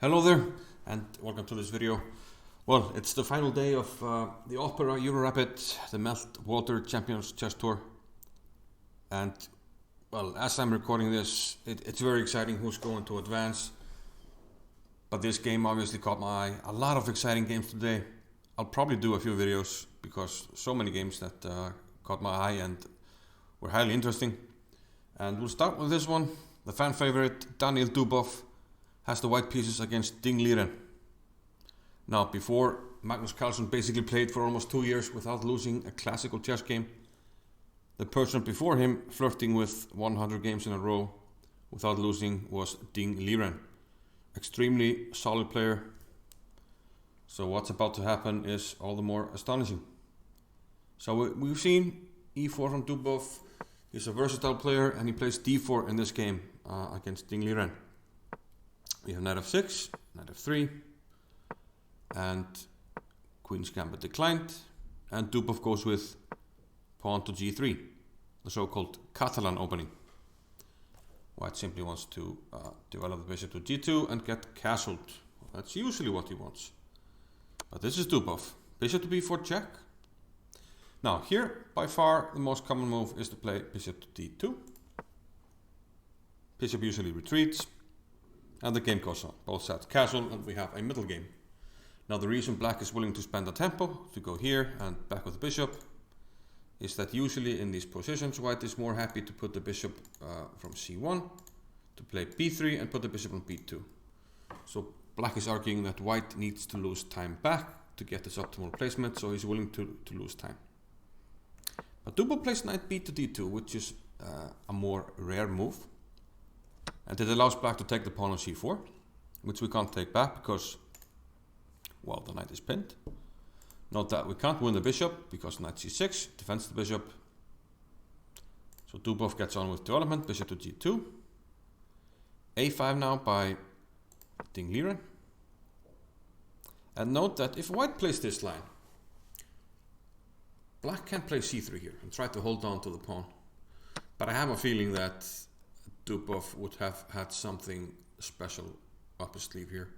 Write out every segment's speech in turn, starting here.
Hello there, and welcome to this video. Well, it's the final day of the Opera EuroRapid, the Meltwater Champions Chess Tour. And, well, as I'm recording this, it's very exciting who's going to advance. But this game obviously caught my eye. A lot of exciting games today. I'll probably do a few videos because so many games that caught my eye and were highly interesting. And we'll start with this one. The fan favorite, Daniil Dubov, has the white pieces against Liren. Now, before, Magnus Carlsen basically played for almost 2 years without losing a classical chess game. The person before him, flirting with 100 games in a row without losing, was Liren. Extremely solid player. So what's about to happen is all the more astonishing. So we've seen e4 from Dubov. He's a versatile player and he plays d4 in this game against Liren. We have knight f6, knight f3, and queen's gambit declined, and Dubov goes with pawn to g3, the so-called Catalan opening. White simply wants to develop the bishop to g2 and get castled. Well, that's usually what he wants. But this is Dubov. Bishop to b4 check. Now here, by far, the most common move is to play bishop to d2. Bishop usually retreats. And the game goes on. Both sides castle and we have a middle game. Now the reason black is willing to spend a tempo to go here and back with the bishop is that usually in these positions white is more happy to put the bishop from c1 to play b3 and put the bishop on b2. So black is arguing that white needs to lose time back to get this optimal placement, so he's willing to lose time. But Dubov plays knight b to d2, which is a more rare move. And it allows black to take the pawn on c4, which we can't take back because, well, the knight is pinned. Note that we can't win the bishop because knight c6 defends the bishop. So Dubov gets on with development, bishop to g2. a5 now by Liren. And note that if white plays this line, black can play c3 here and try to hold on to the pawn. But I have a feeling that Dubov would have had something special up his sleeve here.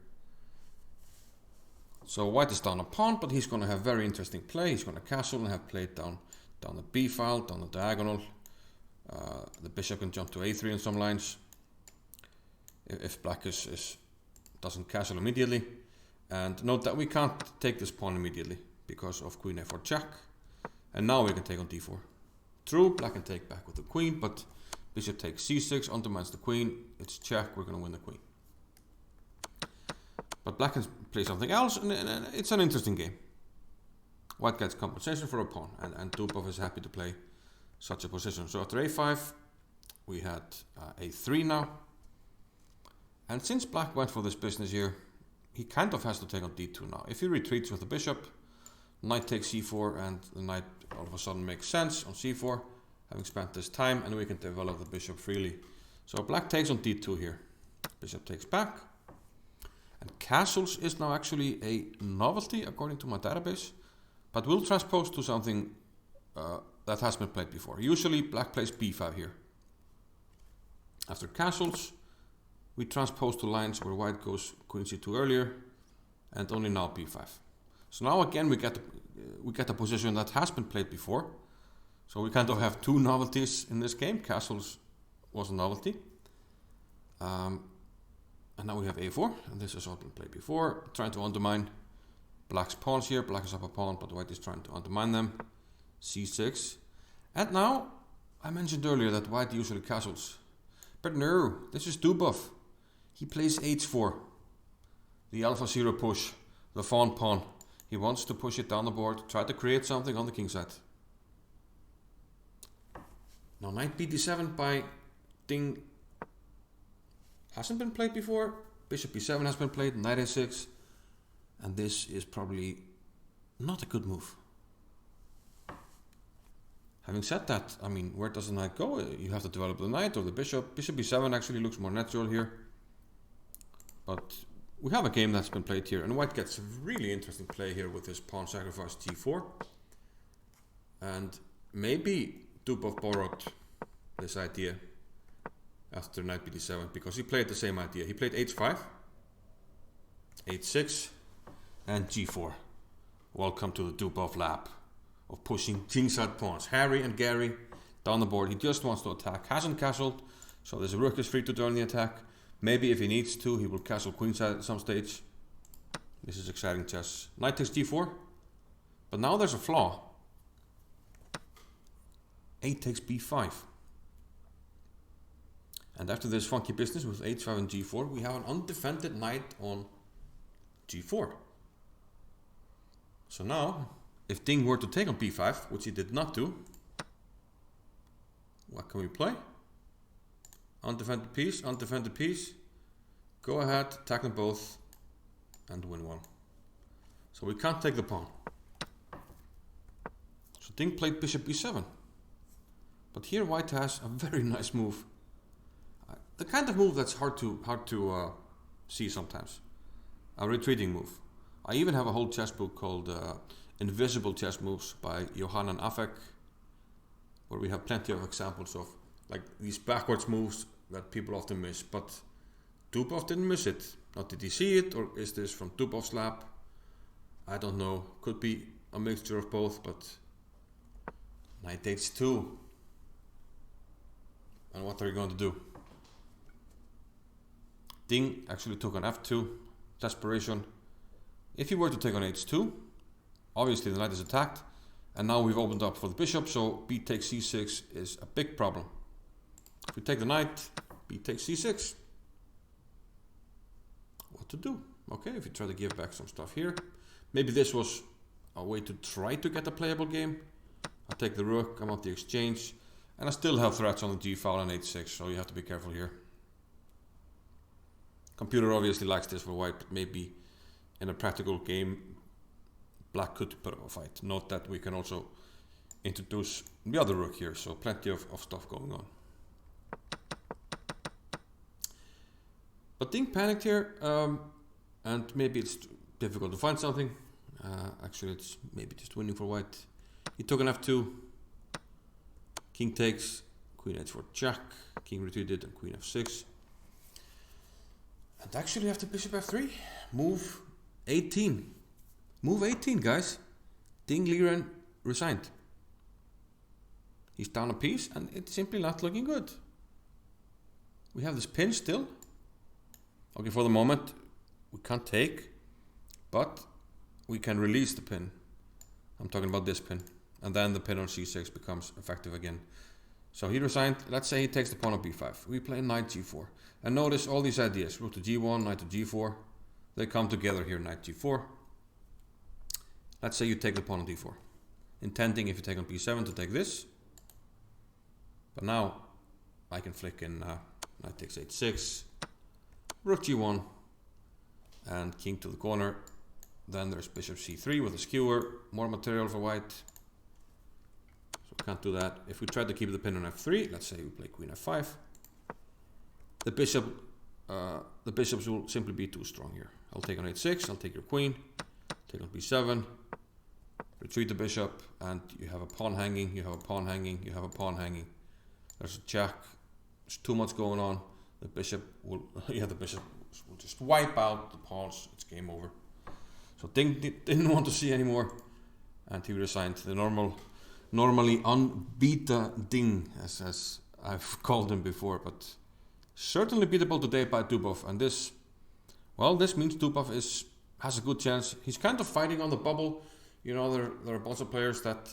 So white is down a pawn, but he's going to have very interesting play. He's going to castle and have played down the b file, down the diagonal. The bishop can jump to a3 in some lines if black doesn't castle immediately. And note that we can't take this pawn immediately because of queen a4 check. And now we can take on d4. True, black can take back with the queen, but bishop takes c6, undermines the queen, it's check, we're going to win the queen. But black can play something else, and it's an interesting game. White gets compensation for a pawn, and Dubov is happy to play such a position. So after a5, we had a3 now. And since black went for this business here, he kind of has to take on d2 now. If he retreats with the bishop, knight takes c4, and the knight all of a sudden makes sense on c4. Having spent this time, and we can develop the bishop freely. So black takes on d2 here. Bishop takes back. And castles is now actually a novelty according to my database, but will transpose to something that has been played before. Usually black plays b5 here. After castles, we transpose to lines where white goes queen c2 earlier, and only now b5. So now again we get a position that has been played before. So we kind of have two novelties in this game. Castles was a novelty. And now we have a4, and this has all been played before. Trying to undermine black's pawns here. Black is up a pawn, but white is trying to undermine them. c6. And now, I mentioned earlier that white usually castles. But no, this is Dubov. He plays h4. The alpha 0 push, the fawn pawn. He wants to push it down the board, try to create something on the king side. Now knight bd7 by Ding hasn't been played before. Bishop b7 has been played, knight a6. And this is probably not a good move. Having said that, I mean, where does the knight go? You have to develop the knight or the bishop. Bishop b7 actually looks more natural here. But we have a game that's been played here. And white gets a really interesting play here with his pawn sacrifice g4. And maybe Dubov borrowed this idea after knight bd7 because he played the same idea. He played h5 h6 and g4. Welcome to the Dubov lab of pushing kingside pawns. Harry and Gary down the board. He just wants to attack. Hasn't castled, so this rook is free to join the attack. Maybe if he needs to, he will castle queenside at some stage. This is exciting chess. Knight takes g4. But now there's a flaw. 8 takes b5. And after this funky business with h5 and g4, we have an undefended knight on g4. So now, if Ding were to take on b5, which he did not do, what can we play? Undefended piece, undefended piece. Go ahead, attack them both, and win one. So we can't take the pawn. So Ding played bishop b7. But here white has a very nice move. The kind of move that's hard to see sometimes. A retreating move. I even have a whole chess book called Invisible Chess Moves by Johannan Afek, where we have plenty of examples of like these backwards moves that people often miss. But Dubov didn't miss it. Now, did he see it, or is this from Dubov's lab? I don't know. Could be a mixture of both, but knight h2. And what are you going to do? Ding actually took on f2. Desperation. If he were to take on h2, obviously the knight is attacked, and now we've opened up for the bishop, so b takes c6 is a big problem. If we take the knight, b takes c6. What to do? Okay, if you try to give back some stuff here, maybe this was a way to try to get a playable game. I'll take the rook, I want the exchange, and I still have threats on the g file and h6, so you have to be careful here. Computer obviously likes this for white, but maybe in a practical game, black could put up a fight. Note that we can also introduce the other rook here, so plenty of stuff going on. But Ding panicked here, and maybe it's difficult to find something. Actually, it's maybe just winning for white. He took an f2, king takes, queen h4 check, king retreated, and queen f6. And actually after bishop f3, move 18. Move 18, guys. Ding Liren resigned. He's down a piece, and it's simply not looking good. We have this pin still. Okay, for the moment, we can't take, but we can release the pin. I'm talking about this pin. And then the pin on c6 becomes effective again. So he resigned. Let's say he takes the pawn on b5. We play knight g4. And notice all these ideas. Rook to g1, knight to g4. They come together here, knight g4. Let's say you take the pawn on d4. Intending, if you take on b7, to take this. But now I can flick in knight takes h6. Rook g1. And king to the corner. Then there's bishop c3 with a skewer. More material for white. So we can't do that. If we try to keep the pin on f3, let's say we play queen f5. The bishops will simply be too strong here. I'll take on h6, I'll take your queen, take on b7, retreat the bishop, and you have a pawn hanging, you have a pawn hanging, you have a pawn hanging. There's a check. There's too much going on. The bishop will, the bishop will just wipe out the pawns. It's game over. So Ding didn't want to see anymore, and he resigned. The normally unbeaten Ding, as I've called him before, but certainly beatable today by Dubov. And this means Dubov has a good chance. He's kind of fighting on the bubble. You know, there are a bunch of players that,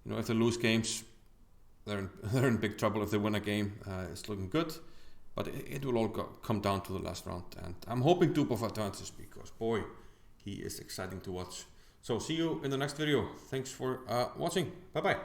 if they lose games, they're in big trouble. If they win a game, it's looking good. But it will all come down to the last round. And I'm hoping Dubov advances because, boy, he is exciting to watch. So see you in the next video. Thanks for watching. Bye-bye.